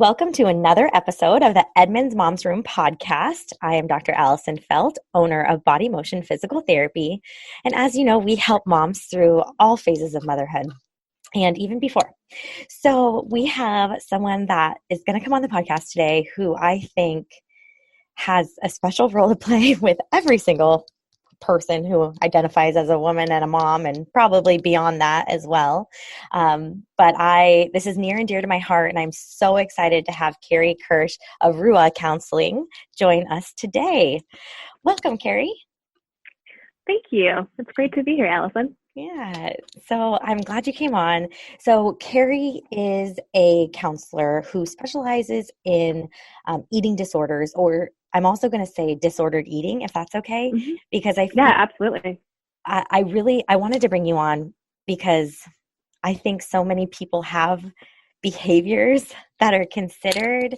Welcome to another episode of the Edmonds Mom's Room podcast. I am Dr. Allison Felt, owner of Body Motion Physical Therapy. And as you know, we help moms through all phases of motherhood and even before. So we have someone that is going to come on the podcast today who I think has a special role to play with every single person who identifies as a woman and a mom, and probably beyond that as well. But this is near and dear to my heart, and I'm so excited to have Carrie Kirsch of Ruah Counseling join us today. Welcome, Carrie. Thank you. It's great to be here, Allison. Yeah, so I'm glad you came on. So Carrie is a counselor who specializes in eating disorders, or I'm also going to say disordered eating, if that's okay, Mm-hmm. because Absolutely. I wanted to bring you on because I think so many people have behaviors that are considered,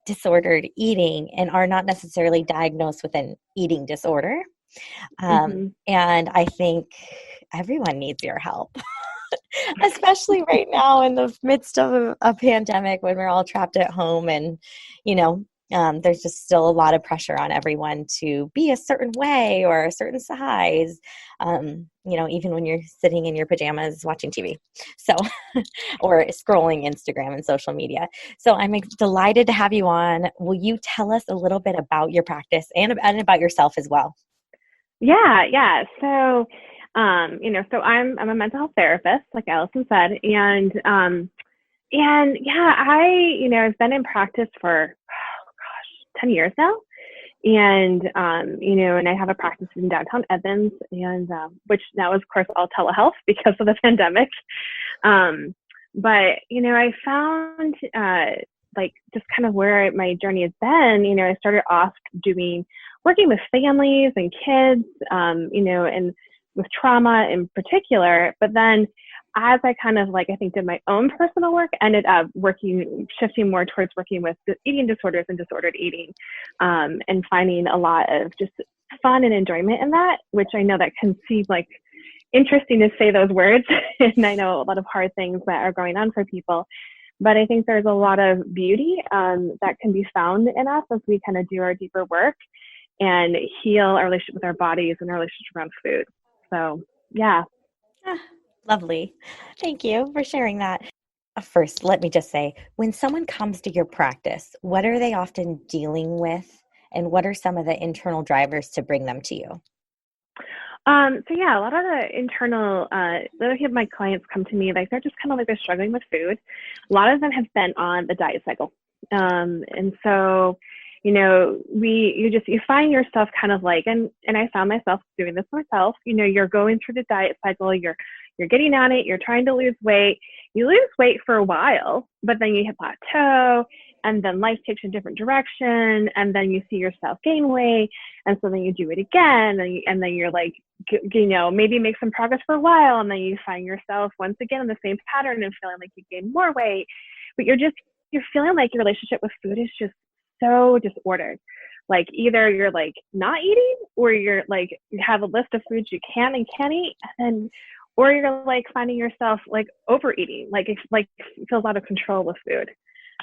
disordered eating and are not necessarily diagnosed with an eating disorder. And I think everyone needs your help, especially right now in the midst of a pandemic when we're all trapped at home and, there's just still a lot of pressure on everyone to be a certain way or a certain size, even when you're sitting in your pajamas watching TV, or scrolling Instagram and social media. So I'm delighted to have you on. Will you tell us a little bit about your practice and about yourself as well? Yeah. So, so I'm a mental health therapist, like Allison said, and I've been in practice for 10 years now, and and I have a practice in downtown Edmonds, and which now is, of course, all telehealth because of the pandemic. But I found just kind of where my journey has been. I started off working with families and kids, and with trauma in particular. But then as I kind of did my own personal work, ended up shifting more towards working with eating disorders and disordered eating, and finding a lot of just fun and enjoyment in that, which I know that can seem interesting to say those words. And I know a lot of hard things that are going on for people. But I think there's a lot of beauty that can be found in us as we kind of do our deeper work and heal our relationship with our bodies and our relationship around food. So, yeah. Lovely. Thank you for sharing that. First, let me just say, when someone comes to your practice, what are they often dealing with, and what are some of the internal drivers to bring them to you? A lot of the internal, a lot of my clients come to me, they're just kind of they're struggling with food. A lot of them have been on the diet cycle. And so, you find yourself kind of and I found myself doing this myself, you're going through the diet cycle, you're getting on it, you're trying to lose weight, you lose weight for a while, but then you hit plateau, and then life takes you a different direction, and then you see yourself gain weight, and so then you do it again, and then you're maybe make some progress for a while, and then you find yourself once again in the same pattern and feeling like you gain more weight, but you're feeling like your relationship with food is just so disordered. Either you're not eating, or you're you have a list of foods you can and can't eat, or you're finding yourself overeating, it feels out of control with food.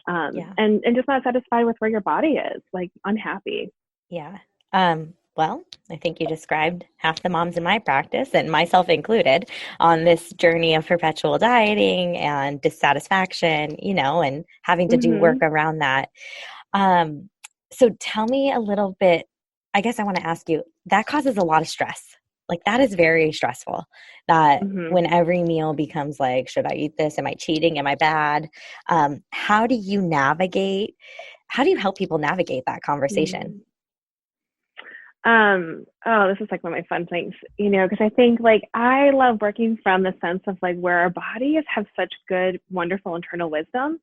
And just not satisfied with where your body is, unhappy. Yeah. Well, I think you described half the moms in my practice, and myself included, on this journey of perpetual dieting and dissatisfaction, and having to do work around that. So tell me a little bit, I guess I want to ask you, that causes a lot of stress. That is very stressful, that when every meal becomes should I eat this? Am I cheating? Am I bad? How do you help people navigate that conversation? This is one of my fun things, because I think I love working from the sense of where our bodies have such good, wonderful internal wisdom.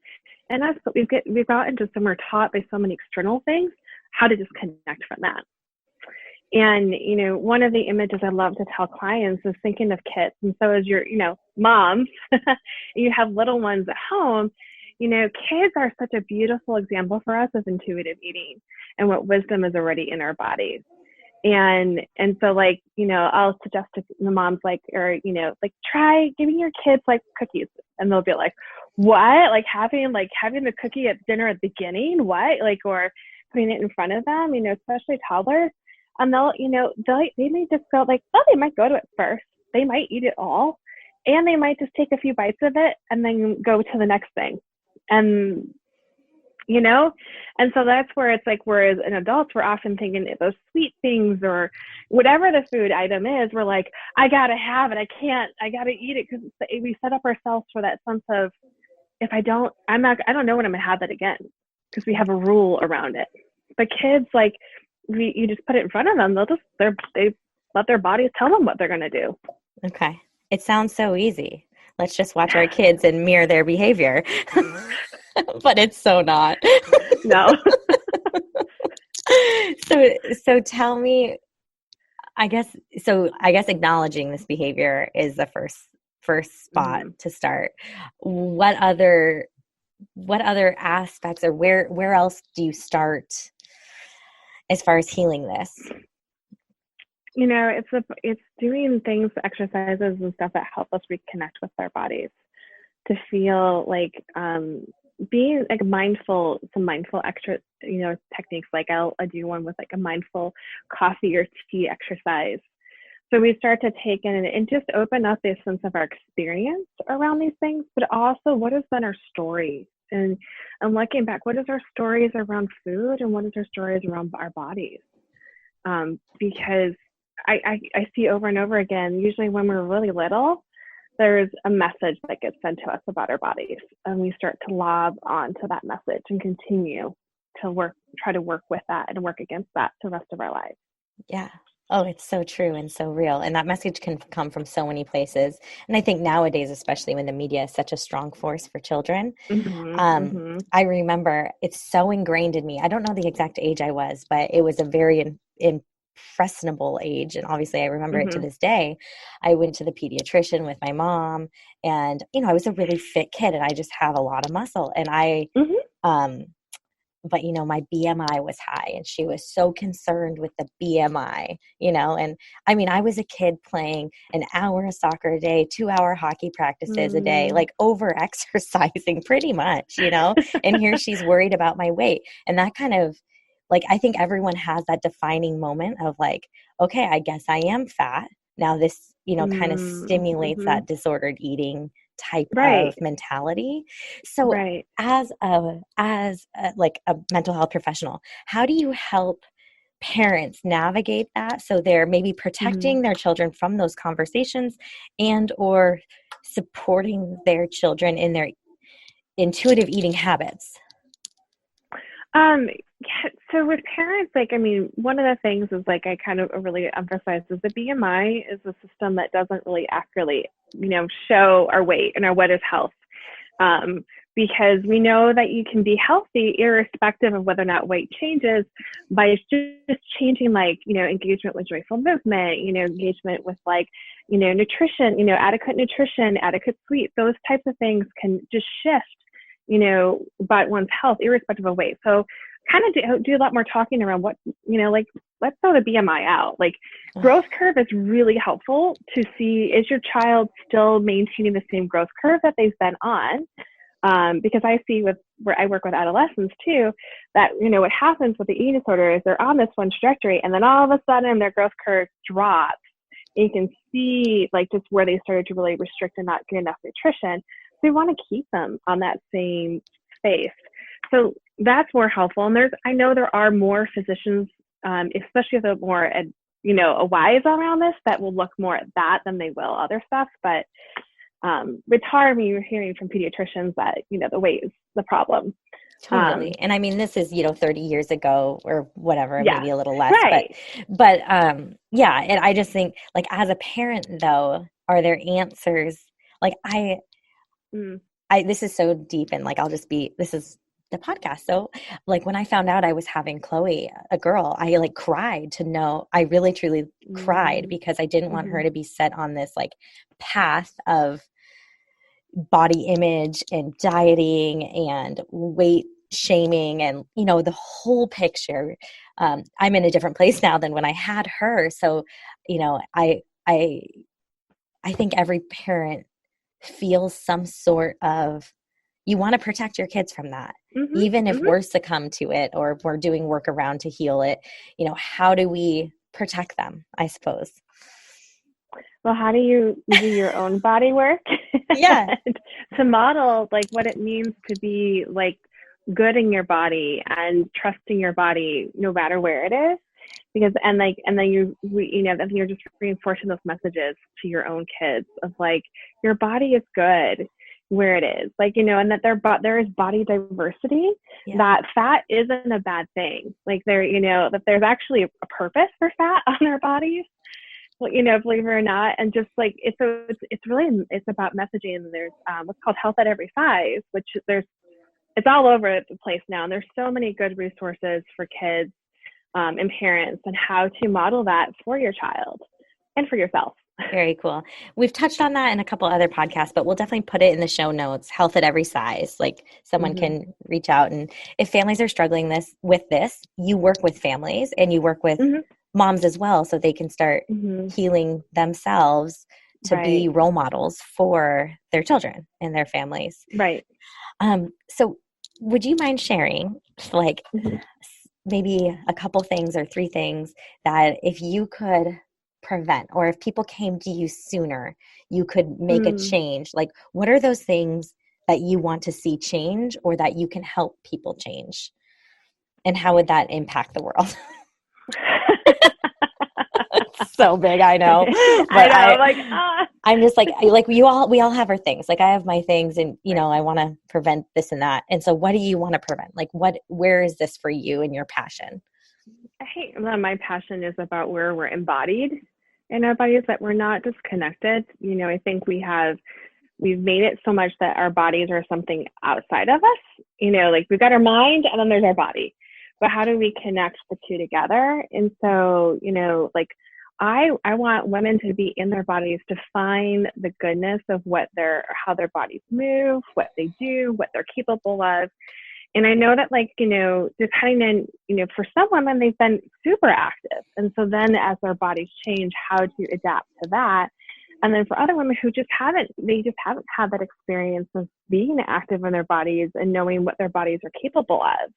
And that's what we've gotten to, we're taught by so many external things, how to disconnect from that. And, one of the images I love to tell clients is thinking of kids. And so as you're, moms, you have little ones at home, kids are such a beautiful example for us of intuitive eating and what wisdom is already in our bodies. And so like, I'll suggest to the moms like, or, like try giving your kids like cookies, and they'll be like, what? Like having the cookie at dinner at the beginning? What? Like, or putting it in front of them, especially toddlers. And they may just go like, oh, they might go to it first. They might eat it all, and they might just take a few bites of it and then go to the next thing. And and so that's where it's like, whereas in adults, we're often thinking those sweet things or whatever the food item is, we're like, I gotta have it. I gotta eat it, because we set up ourselves for that sense of, if I don't know when I'm gonna have that again, because we have a rule around it. But kids, like, you just put it in front of them, they let their bodies tell them what they're gonna do. Okay. It sounds so easy. Let's just watch our kids and mirror their behavior. But it's so not. No. So tell me, I guess acknowledging this behavior is the first spot to start. What other aspects, or where else do you start as far as healing this? It's doing things, exercises and stuff that help us reconnect with our bodies, to feel like being like some mindful extra, techniques. Like I'll do one with like a mindful coffee or tea exercise. So we start to take in and just open up this sense of our experience around these things, but also what has been our story, and looking back, what is our stories around food, and what is our stories around our bodies? Because I see over and over again, usually when we're really little, there's a message that gets sent to us about our bodies, and we start to lob onto that message and continue to try to work with that and work against that the rest of our lives. Yeah. Oh, it's so true and so real. And that message can come from so many places. And I think nowadays, especially when the media is such a strong force for children, I remember it's so ingrained in me. I don't know the exact age I was, but it was a very impressionable age. And obviously I remember it to this day. I went to the pediatrician with my mom, and, I was a really fit kid, and I just have a lot of muscle. And but my BMI was high, and she was so concerned with the BMI, and I mean, I was a kid playing an hour of soccer a day, 2-hour hockey practices a day, like over exercising pretty much, and here she's worried about my weight. And that kind of, like, I think everyone has that defining moment of like, okay, I guess I am fat. Now this, kind of stimulates that disordered eating type of mentality. So as a like a mental health professional, how do you help parents navigate that, so they're maybe protecting their children from those conversations, and or supporting their children in their intuitive eating habits? So with parents, like, I mean, one of the things is, like, I kind of really emphasize is the BMI is a system that doesn't really accurately, show our weight and what is health. Because we know that you can be healthy irrespective of whether or not weight changes by just changing, like, engagement with joyful movement, engagement with, like, nutrition, adequate nutrition, adequate sleep. Those types of things can just shift, about one's health irrespective of weight. So kind of do a lot more talking around what, like, let's throw the BMI out. Like, growth curve is really helpful to see, is your child still maintaining the same growth curve that they've been on? Because I see where I work with adolescents too, that, what happens with the eating disorder is they're on this one trajectory, and then all of a sudden their growth curve drops. And you can see, like, just where they started to really restrict and not get enough nutrition. So we want to keep them on that same space. So that's more helpful. And I know there are more physicians, especially if they're more, wise around this, that will look more at that than they will other stuff. But it's hard when you're hearing from pediatricians that, the weight is the problem. Totally. And I mean, this is, 30 years ago or whatever, maybe a little less, but yeah. And I just think, like, as a parent though, are there answers? Like this is so deep, and like, this is the podcast. So like, when I found out I was having Chloe, a girl, I like cried to know, I really truly cried, because I didn't want her to be set on this like path of body image and dieting and weight shaming and, the whole picture. I'm in a different place now than when I had her. So, I think every parent feels some sort of, you want to protect your kids from that. Mm-hmm. Even if Mm-hmm. we're succumb to it or if we're doing work around to heal it, how do we protect them, I suppose? Well, how do you do your own body work Yeah. to model like what it means to be like good in your body and trusting your body no matter where it is? Because and then then you're just reinforcing those messages to your own kids of like your body is good where it is, like, and that there is body diversity, Yeah. that fat isn't a bad thing, like that there's actually a purpose for fat on our bodies, well, believe it or not. And just like it's about messaging. And there's what's called Health at Every Size, which it's all over the place now, and there's so many good resources for kids and parents on how to model that for your child and for yourself. Very cool. We've touched on that in a couple other podcasts, but we'll definitely put it in the show notes. Health at Every Size. Like someone can reach out, and if families are struggling with this, you work with families and you work with moms as well, so they can start healing themselves to be role models for their children and their families. Right. So would you mind sharing like maybe a couple things or 3 things that if you could prevent, or if people came to you sooner, you could make a change? Like, what are those things that you want to see change or that you can help people change? And how would that impact the world? It's so big, I know. But I'm just like we all have our things. Like I have my things, and I want to prevent this and that. And so what do you want to prevent? Like where is this for you and your passion? I think my passion is about where we're embodied in our bodies, that we're not disconnected. I think we've made it so much that our bodies are something outside of us. Like we've got our mind and then there's our body. But how do we connect the two together? And so, like I want women to be in their bodies, to find the goodness of how their bodies move, what they do, what they're capable of. And I know that, like, depending on, for some women, they've been super active. And so then as their bodies change, how to adapt to that. And then for other women who just haven't had that experience of being active in their bodies and knowing what their bodies are capable of.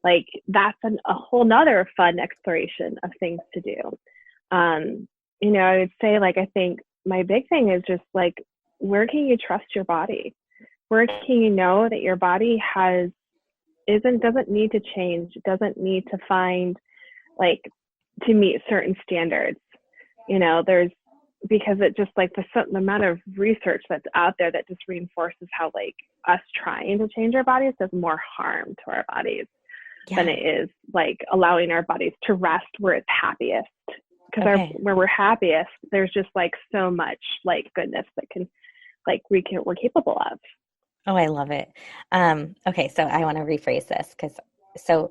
Like that's a whole nother fun exploration of things to do. I would say, like, I think my big thing is just like, where can you trust your body? Where can you know that your body doesn't need to change, doesn't need to find, like, to meet certain standards, because it just like the amount of research that's out there that just reinforces how like us trying to change our bodies does more harm to our bodies than it is like allowing our bodies to rest where it's happiest. Because where we're happiest, there's just like so much like goodness that we're capable of. Oh, I love it. Okay, so I want to rephrase this so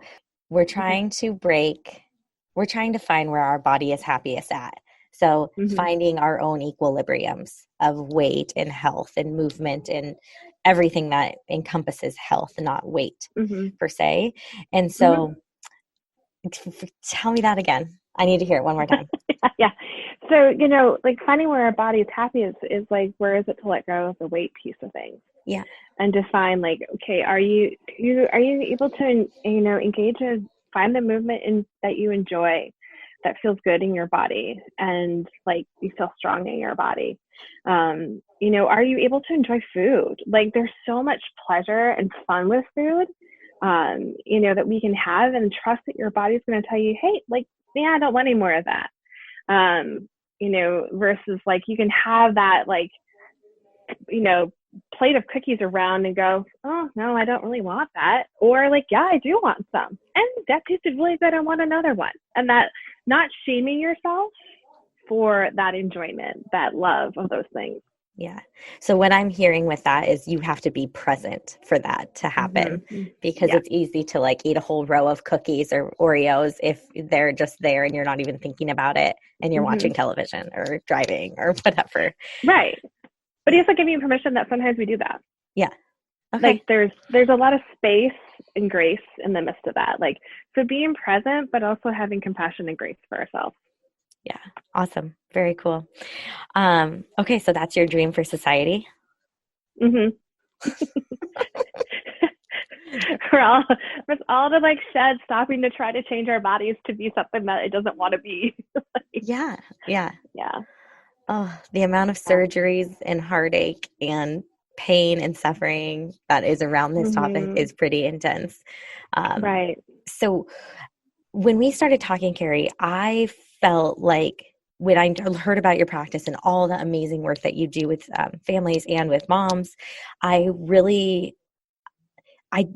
we're trying to find where our body is happiest at. So finding our own equilibriums of weight and health and movement and everything that encompasses health, not weight per se. And so tell me that again. I need to hear it one more time. Yeah. So, like finding where our body is happy is like, where is it to let go of the weight piece of things? Yeah. And define like, okay, are you able to, engage and find the movement that you enjoy, that feels good in your body, and like you feel strong in your body? Are you able to enjoy food? Like there's so much pleasure and fun with food, that we can have, and trust that your body's going to tell you, hey, like, yeah, I don't want any more of that. Versus like you can have that, like, plate of cookies around and go, oh no, I don't really want that. Or like, yeah, I do want some. And that tasted really good. I want another one. And that, not shaming yourself for that enjoyment, that love of those things. Yeah. So what I'm hearing with that is you have to be present for that to happen, because it's easy to like eat a whole row of cookies or Oreos if they're just there and you're not even thinking about it and you're watching television or driving or whatever. Right. But you have to give you permission that sometimes we do that. Yeah. Okay. like there's a lot of space and grace in the midst of that. Like, so being present, but also having compassion and grace for ourselves. Yeah. Awesome. Very cool. Okay, so that's your dream for society. Mm-hmm. For all to like shed stopping to try to change our bodies to be something that it doesn't want to be. Like, Yeah. Yeah. yeah. Oh, the amount of Yeah. surgeries and heartache and pain and suffering that is around this topic Mm-hmm. is pretty intense. Um, Right. so when we started talking, Carrie, I felt like when I heard about your practice and all the amazing work that you do with families and with moms, I really, I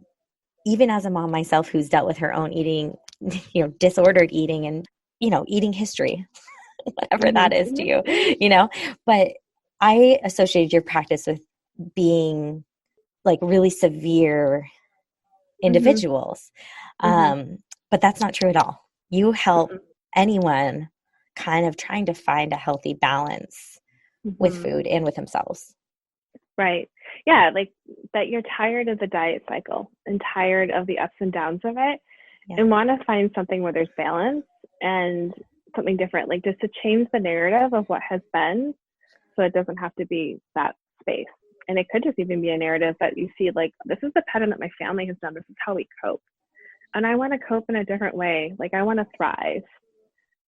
even as a mom myself who's dealt with her own eating, disordered eating and eating history, whatever that Mm-hmm. is to you, but I associated your practice with being like really severe Mm-hmm. individuals. Mm-hmm. Um, but that's not true at all. You help anyone kind of trying to find a healthy balance with Mm-hmm. food and with themselves. Right. Yeah, like that you're tired of the diet cycle and tired of the ups and downs of it Yeah. and want to find something where there's balance and something different, like just to change the narrative of what has been so it doesn't have to be that space. And it could just even be a narrative that you see like, this is the pattern that my family has done. This is how we cope. And I want to cope in a different way. Like I want to thrive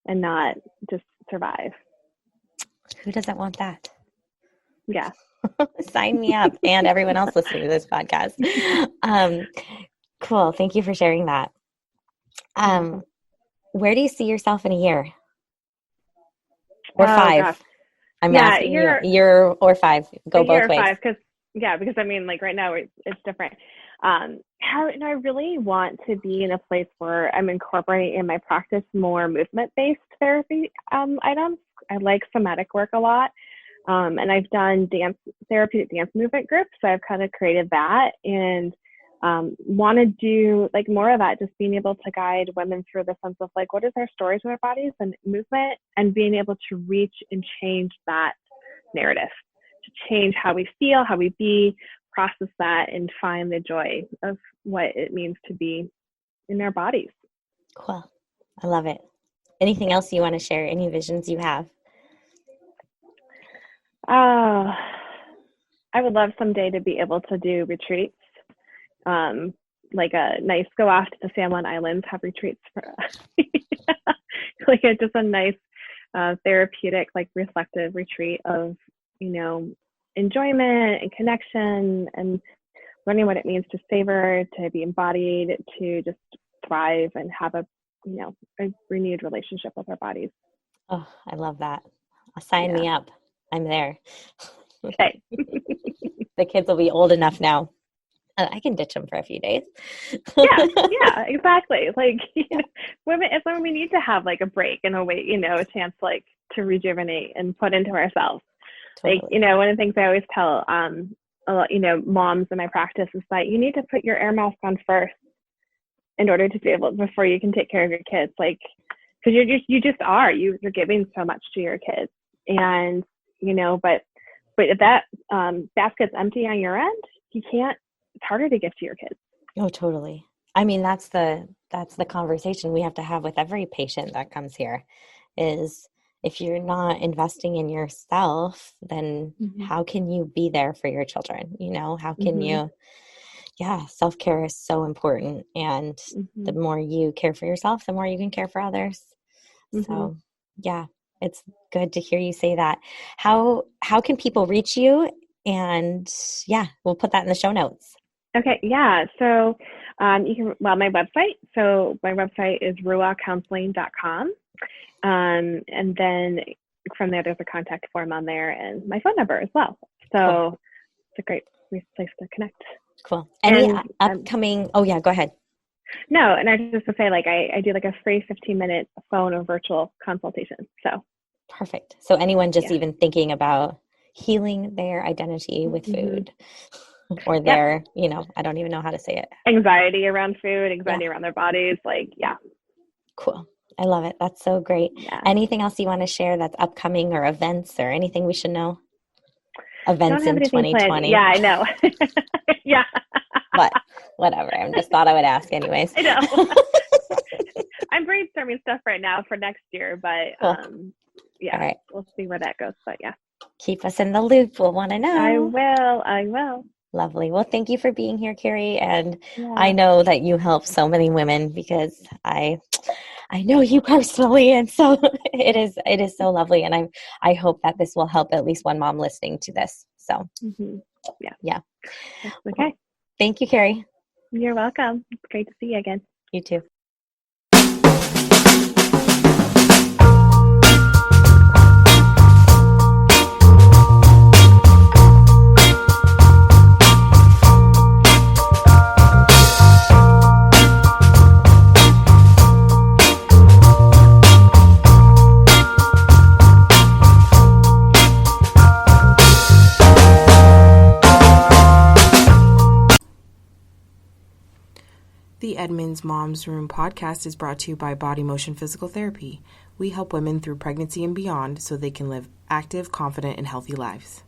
and not just survive. Who doesn't want that? Yeah. Sign me up and everyone else listening to this podcast. Um, cool. Thank you for sharing that. You're welcome. Where do you see yourself in a year or Oh five? gosh. I'm Yeah, asking you, year or five. a Go year both or ways. five, because I mean, like right now it's different. I really want to be in a place where I'm incorporating in my practice more movement-based therapy items. I like somatic work a lot, and I've done therapeutic dance movement groups, so I've kind of created that and want to do like more of that, just being able to guide women through the sense of like what is their stories with their bodies and movement, and being able to reach and change that narrative, to change how we feel, how we be, process that, and find the joy of what it means to be in our bodies. Cool. I love it. Anything else you want to share? Any visions you have? Uh, I would love someday to be able to do retreats, um, like a nice go off to the San Juan Islands, have retreats for like just a nice therapeutic, like reflective retreat of, you know, enjoyment and connection and learning what it means to savor, to be embodied, to just thrive and have a renewed relationship with our bodies. Oh, I love that. Sign Yeah. me up. I'm there. Okay. The kids will be old enough now. I can ditch them for a few days. Yeah, yeah, exactly. Like, Yeah, women, it's when we need to have like a break and a way, a chance like to rejuvenate and put into ourselves. Like, totally. one of the things I always tell a lot, moms in my practice is that you need to put your air mask on first in order to be able before you can take care of your kids. Like, because you're giving so much to your kids, and but if that basket's empty on your end, you can't. It's harder to give to your kids. Oh, totally. I mean, that's the conversation we have to have with every patient that comes here is if you're not investing in yourself, then Mm-hmm. how can you be there for your children? How can Mm-hmm. you, yeah, self-care is so important. And the Mm-hmm. more you care for yourself, the more you can care for others. Mm-hmm. So, yeah, it's good to hear you say that. How can people reach you? And yeah, we'll put that in the show notes. Okay, yeah. So my website. So my website is ruahcounseling.com. And then from there, there's a contact form on there and my phone number as well. Cool. So it's a great place to connect. Cool. Any And upcoming, oh yeah, go ahead. no, and I just to say, like, I do like a free 15-minute phone or virtual consultation. So Perfect. So anyone just yeah. even thinking about healing their identity with Mm-hmm. food or Yep. their, I don't even know how to say it. Anxiety around food, Yeah. anxiety around their bodies. Like, yeah. Cool. I love it. That's so great. Yeah. Anything else you want to share that's upcoming or events or anything we should know? events don't have in anything planned. 2020. Yeah, I know. Yeah. But whatever. I just thought I would ask anyways. I know. I'm brainstorming stuff right now for next year, but Cool. yeah, All right. we'll see where that goes. But yeah. Keep us in the loop. We'll want to know. I will. Lovely. Well, thank you for being here, Carrie. And Yeah. I know that you help so many women because I know you personally, and so it is so lovely. And I hope that this will help at least one mom listening to this. So yeah. That's okay. Well, thank you, Carrie. You're welcome. It's great to see you again. You too. The Edmonds Mom's Room podcast is brought to you by Body Motion Physical Therapy. We help women through pregnancy and beyond so they can live active, confident, and healthy lives.